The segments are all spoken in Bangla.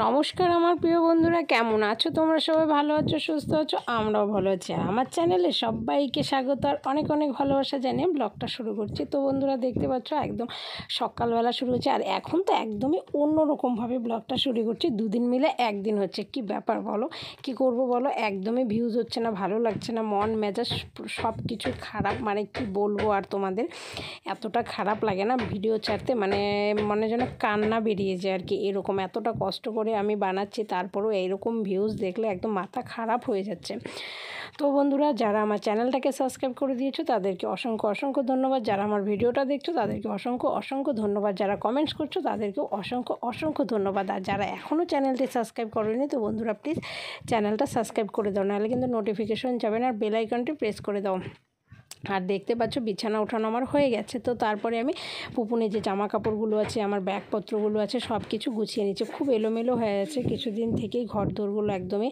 নমস্কার আমার প্রিয় বন্ধুরা, কেমন আছো তোমরা? সবাই ভালো আছো, সুস্থ আছো? আমরাও ভালো আছি। আর আমার চ্যানেলে সবাইকে স্বাগত আর অনেক অনেক ভালোবাসা জানিয়ে ব্লগটা শুরু করছি। তো বন্ধুরা দেখতে পাচ্ছ একদম সকালবেলা শুরু হচ্ছে, আর এখন তো একদমই অন্যরকমভাবে ব্লগটা শুরু করছি। দুদিন মিলে একদিন হচ্ছে, কি ব্যাপার বলো, কি করব বলো? একদমই ভিউজ হচ্ছে না, ভালো লাগছে না, মন মেজাজ সব কিছু খারাপ। মানে কি বলবো আর তোমাদের, এতটা খারাপ লাগে না ভিডিও ছাড়তে, মনে যেন কান্না বেরিয়ে যায় আর কি। এরকম এতটা কষ্ট করে আমি বানাচ্ছি, তারপরেও এইরকম ভিউজ দেখলে একদম মাথা খারাপ হয়ে যাচ্ছে। তো বন্ধুরা, যারা আমার চ্যানেলটাকে সাবস্ক্রাইব করে দিয়েছো তাদেরকে অসংখ্য অসংখ্য ধন্যবাদ। যারা আমার ভিডিওটা দেখছো তাদেরকে অসংখ্য অসংখ্য ধন্যবাদ। যারা কমেন্টস করছো তাদেরকেও অসংখ্য অসংখ্য ধন্যবাদ। আর যারা এখনও চ্যানেলটি সাবস্ক্রাইব করেনি, তো বন্ধুরা প্লিজ চ্যানেলটা সাবস্ক্রাইব করে দাও, নাহলে কিন্তু নোটিফিকেশন যাবে না। আর বেল আইকনটি প্রেস করে দাও। আর দেখতে পাচ্ছ বিছানা ওঠানো আমার হয়ে গেছে। তো তারপরে আমি পুপুনে যে জামা কাপড়গুলো আছে, আমার ব্যাগপত্রগুলো আছে, সব কিছু গুছিয়ে নিচ্ছি। খুব এলোমেলো হয়ে আছে কিছুদিন থেকেই, ঘর দোরগুলো একদমই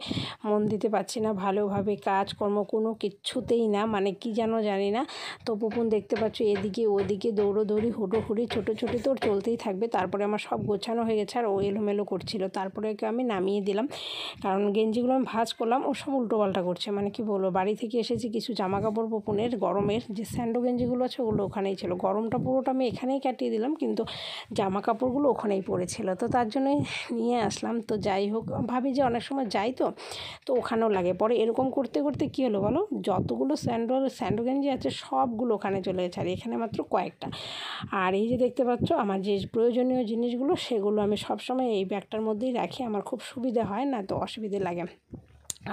মন দিতে পারছি না ভালোভাবে, কাজকর্ম কোনো কিচ্ছুতেই না, মানে কি যেন জানি না। তো পুপুন দেখতে পাচ্ছ এদিকে ওদিকে দৌড়োদৌড়ি হুটোহুড়ি ছোটোছুটি তো চলতেই থাকবে। তারপরে আমার সব গোছানো হয়ে গেছে, আর ও এলোমেলো করছিল। তারপরে ওকে আমি নামিয়ে দিলাম, কারণ গেঞ্জিগুলো আমি ভাঁজ করলাম, ও সব উল্টোপাল্টা করছে। মানে কি বলবো, বাড়ি থেকে এসেছি, কিছু জামা কাপড় পুপুনের গরমের যে স্যান্ডো গেঞ্জিগুলো আছে ওগুলো ওখানেই ছিল। গরমটা পুরোটা আমি এখানেই কাটিয়ে দিলাম, কিন্তু জামা কাপড়গুলো ওখানেই পড়েছিল, তো তার জন্যই নিয়ে আসলাম। তো যাই হোক, ভাবি যে অনেক সময় যাই তো ওখানেও লাগে। পরে এরকম করতে করতে কী হলো বলো, যতগুলো স্যান্ডো গেঞ্জি আছে সবগুলো ওখানে চলে গেছে, আর এখানে মাত্র কয়েকটা। আর এই যে দেখতে পাচ্ছ আমার যে প্রয়োজনীয় জিনিসগুলো, সেগুলো আমি সবসময় এই ব্যাগটার মধ্যেই রাখি। আমার খুব সুবিধা হয় না, তো অসুবিধে লাগে।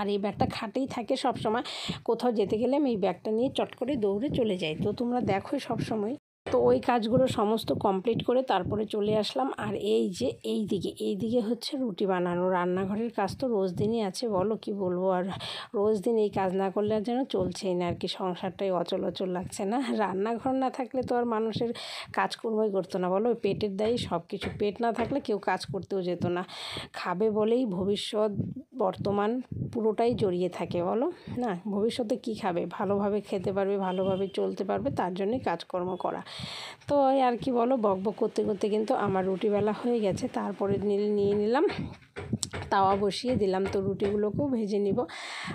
আর এই ব্যাগটা খাটেই থাকে সব সময়, কোথাও যেতে গেলে আমি এই ব্যাগটা নিয়ে চট করে দৌড়ে চলে যাই। তো তোমরা দেখোই সব সময়। তো ওই কাজগুলো সমস্ত কমপ্লিট করে তারপরে চলে আসলাম। আর এই যে এইদিকে হচ্ছে রুটি বানানো। রান্নাঘরের কাজ তো রোজ দিনই আছে, বলো কি বলবো। আর রোজ দিন এই কাজ না করলে আর যেন চলছেই না আর কি, সংসারটাই অচল অচল লাগছে না। রান্নাঘর না থাকলে তো আর মানুষের কাজকর্মই করতো না, বলো। পেটের দায়ী সব কিছু, পেট না থাকলে কেউ কাজ করতেও যেত না। খাবে বলেই ভবিষ্যৎ বর্তমান পুরোটাই জড়িয়ে থাকে, বলো না। ভবিষ্যতে কি খাবে, ভালোভাবে খেতে পারবে, ভালোভাবে চলতে পারবে, তার জন্যই কাজকর্ম করা। তো আর কি বলো, বকবক করতে করতে কিন্তু আমার রুটিবেলা হয়ে গেছে। তারপরে নিয়ে নিলাম, তাওয়া বসিয়ে দিলাম। তো রুটিগুলোকেও ভেজে নিব।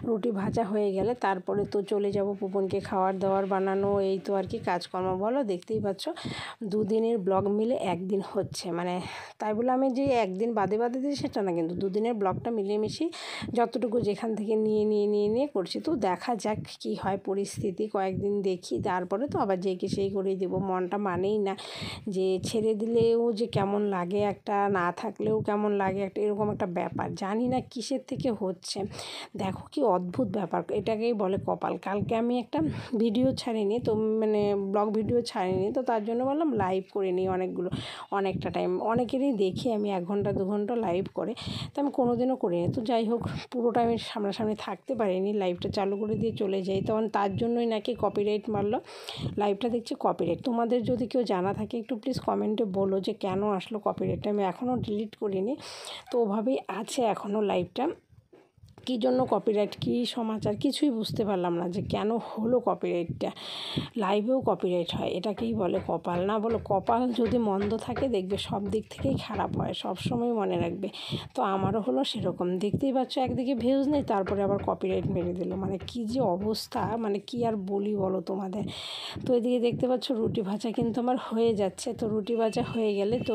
রুটি ভাজা হয়ে গেলে তারপরে তো চলে যাব পুপনকে খাওয়ার দাওয়ার বানানো, এই তো আর কি কাজকর্ম, বলো। দেখতেই পাচ্ছ দুদিনের ব্লগ মিলে একদিন হচ্ছে, মানে তাই বলে আমি যে একদিন বাদে বাদে দিই সেটা না, কিন্তু দুদিনের ব্লগটা মিলেমিশি যতটুকু যেখান থেকে নিয়ে করছি। তো দেখা যাক কি হয় পরিস্থিতি, কয়েকদিন দেখি, তারপরে তো আবার যেকে সেই করেই দেবো। মনটা মানেই না যে ছেড়ে দিলেও যে কেমন লাগে, একটা না থাকলেও কেমন লাগে, একটা এরকম একটা ব্যাপার। জানি না কিসের থেকে হচ্ছে, দেখো কি অদ্ভুত ব্যাপার, এটাকেই বলে কপাল। কালকে আমি একটা ভিডিও ছাড়িনি, তো ব্লগ ভিডিও ছাড়িনি, তো তার জন্য বললাম লাইভ করে নিই অনেকটা টাইম। অনেকেরই দেখি আমি 1 ঘন্টা 2 ঘন্টা লাইভ করে, তো আমি কোনোদিনও করিনি। তো যাই হোক, পুরোটা আমি সামনাসামনি থাকতে পারিনি, লাইভটা চালু করে দিয়ে চলে যাই, তখন তার জন্যই নাকি কপিরাইট মারলো। লাইভটা দেখছি কপিরাইট। তোমাদের যদি কেউ জানা থাকে একটু প্লিজ কমেন্টে বলো যে কেন আসলো কপিরাইটটা। আমি এখনও ডিলিট করিনি, তো ওভাবেই আছে এখনও লাইভটা। কী জন্য কপিরাইট, কী সমাচার, কিছুই বুঝতে পারলাম না যে কেন হলো কপিরাইটটা। লাইভেও কপিরাইট হয়, এটাকেই বলে কপাল, না বলো। কপাল যদি মন্দ থাকে দেখবে সব দিক থেকেই খারাপ হয়, সব সময় মনে রাখবে। তো আমারও হলো সেরকম, দেখতেই পাচ্ছ একদিকে ভিউজ নেই, তারপরে আবার কপিরাইট মেরে দিল। মানে কী যে অবস্থা, মানে কি আর বলি বলো তোমাদের। তো এদিকে দেখতে পাচ্ছ রুটি ভাজা কিন্তু আমার হয়ে যাচ্ছে। তো রুটি ভাজা হয়ে গেলে তো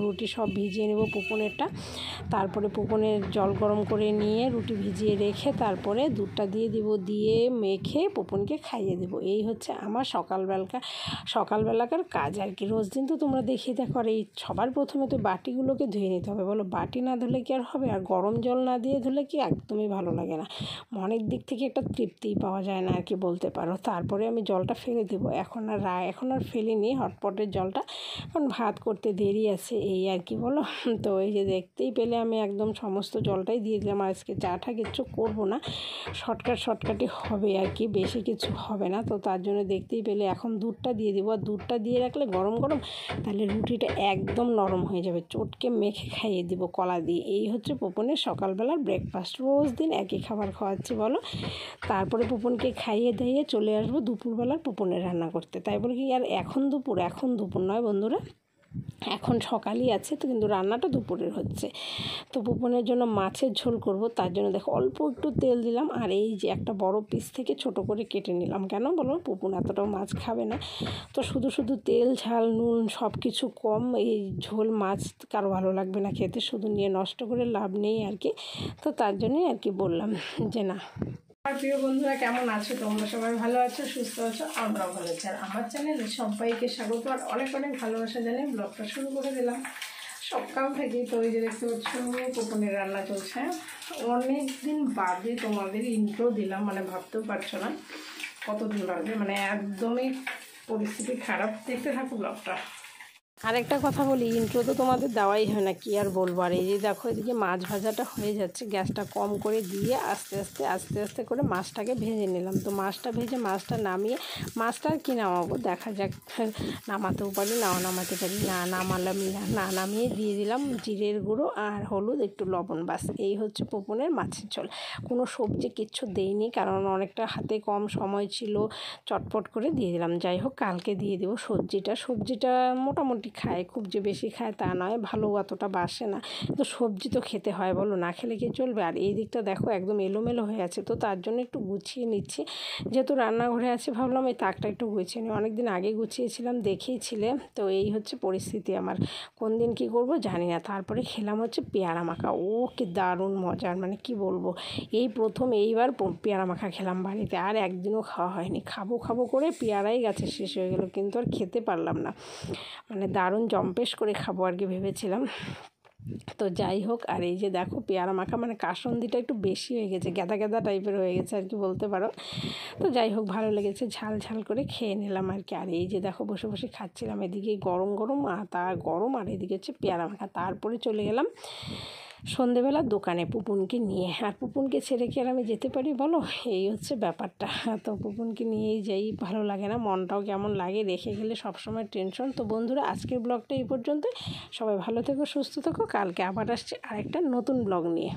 রুটি সব ভিজিয়ে নেব পুপনেরটা। তারপরে পুপনের জল গরম করে নিয়ে রুটি ভিজিয়ে রেখে তারপরে দুধটা দিয়ে দিব, দিয়ে মেখে পুপনকে খাইয়ে দেবো। এই হচ্ছে আমার সকালবেলাকার কাজ আর কি। রোজ দিন তো তোমরা দেখিয়ে দেখো। আর এই সবার প্রথমে তো বাটিগুলোকে ধুয়ে নিতে হবে, বলো। বাটি না ধুলে কি আর হবে? আর গরম জল না দিয়ে ধুলে কি একদমই ভালো লাগে না, মনের দিক থেকে একটা তৃপ্তিই পাওয়া যায় না আর কি বলতে পারো। তারপরে আমি জলটা ফেলে দেবো, এখন আর ফেলিনি হটপটের জলটা, এখন ভাত করতে দেরি আছে, এই আর কি বলো। তো এই যে দেখতেই পেলে আমি একদম সমস্ত জলটাই দিয়ে দিলাম। আর আজকে চাটা কিচ্ছু করবো না, শর্টকাটই হবে আর কি, বেশি কিছু হবে না। তো তার জন্য দেখতেই পেলে এখন দুধটা দিয়ে দেবো। আর দুধটা দিয়ে রাখলে গরম গরম তাহলে রুটিটা একদম নরম হয়ে যাবে, চটকে মেখে খাইয়ে দিব কলা দিয়ে। এই হচ্ছে পুপনের সকালবেলার ব্রেকফাস্ট। রোজ দিন একই খাবার খাওয়াচ্ছি, বলো। তারপরে পুপনকে খাইয়ে দাইয়ে চলে আসবো দুপুরবেলার পুপনের রান্না করতে। তাই বলে কি আর এখন দুপুর নয় বন্ধুরা, এখন সকালই আছে তো, কিন্তু রান্নাটা দুপুরের হচ্ছে। তো পুপনের জন্য মাছের ঝোল করব, তার জন্য দেখো অল্প একটু তেল দিলাম, আর এই যে একটা বড় পিস থেকে ছোট করে কেটে নিলাম। কেন বলো, পুপন এতটাও মাছ খাবে না, তো শুধু শুধু তেল ঝাল নুন সব কিছু কম, এই ঝোল মাছ কারো ভালো লাগবে না খেতে, শুধু নিয়ে নষ্ট করে লাভ নেই আর কি। তো তার জন্যই আর কি বললাম যে না। আমার প্রিয় বন্ধুরা কেমন আছো তোমরা? সবাই ভালো আছো, সুস্থ আছো, আমরাও ভালো আছি। আর আমার চ্যানেলে সবাইকে স্বাগত আর অনেক অনেক ভালোবাসা জানিয়ে ব্লগটা শুরু করে দিলাম সকাল থেকেই। তো এই যে দেখতে পাচ্ছ পুপনের রান্না চলছে। অনেক দিন বাদে তোমাদের ইন্ট্রো দিলাম, মানে ভাবতেও পারছো না কতদিন বাদে, মানে একদমই পরিস্থিতি খারাপ। দেখতে থাকো ব্লগটা। আরেকটা কথা বলি, ইন্ট্রো তো তোমাদের দেওয়াই হয় না, কি আর বলবো। আর এই যে দেখো এদিকে মাছ ভাজাটা হয়ে যাচ্ছে, গ্যাসটা কম করে দিয়ে আস্তে আস্তে করে মাছটাকে ভেজে নিলাম। তো মাছটা ভেজে মাছটা নামিয়ে, মাছটা আর কি নামাবো দেখা যাক, নামাতেও পারি নাও নামাতে পারি, না নামিয়ে দিয়ে দিলাম জিরের গুঁড়ো আর হলুদ, একটু লবণ, বাস এই হচ্ছে পুপনের মাছের ঝোল। কোনো সবজি কিচ্ছু দেইনি, কারণ অনেকটা হাতে কম সময় ছিল, চটপট করে দিয়ে দিলাম। যাই হোক কালকে দিয়ে দেবো সবজিটা মোটামুটি খায়, খুব যে বেশি খায় তা নয়, ভালো অতটা বাসে না, তো সবজি তো খেতে হয় বলো, না খেলে কি চলবে। আর এই দিকটা দেখো একদম এলোমেলো হয়ে আছে, তো তার জন্য একটু গুছিয়ে নিচ্ছি। যেহেতু রান্নাঘরে আছে ভাবলাম এই তাকটা একটু গুছিয়ে নিই, অনেকদিন আগে গুছিয়েছিলাম দেখিয়েছিলে। তো এই হচ্ছে পরিস্থিতি আমার, কোন দিন কী করবো জানি না। তারপরে খেলাম হচ্ছে পেয়ারা মাখা, ও কি দারুণ মজার, মানে কি বলবো, এই প্রথম এইবার পেয়ারা মাখা খেলাম বাড়িতে, আর একদিনও খাওয়া হয়নি। খাবো করে পেয়ারাই গাছে শেষ হয়ে গেল, কিন্তু আর খেতে পারলাম না, মানে দারুণ জম্পেশ করে খাবো আর কি ভেবেছিলাম। তো যাই হোক, আর এই যে দেখো পেয়ারা মাখা, মানে কাসন্দিটা একটু বেশি হয়ে গেছে, গ্যাদা টাইপের হয়ে গেছে আর কি বলতে পারো। তো যাই হোক ভালো লেগেছে, ঝাল করে খেয়ে নিলাম আর কি। আর এই যে দেখো বসে খাচ্ছিলাম, এদিকে গরম গরম আর এদিকে হচ্ছে পেয়ারা মাখা। তারপরে চলে গেলাম সন্ধেবেলা দোকানে পুপুনকে নিয়ে। আর পুপুনকে ছেড়ে কি আর আমি যেতে পারি বলো, এই হচ্ছে ব্যাপারটা। তো পুপুনকে নিয়েই যাই, ভালো লাগে না, মনটাও কেমন লাগে, রেখে গেলে সবসময় টেনশন। তো বন্ধুরা আজকের ব্লগটা এই পর্যন্তই, সবাই ভালো থেকো, সুস্থ থেকো, কালকে আবার আসছে আরেকটা নতুন ব্লগ নিয়ে।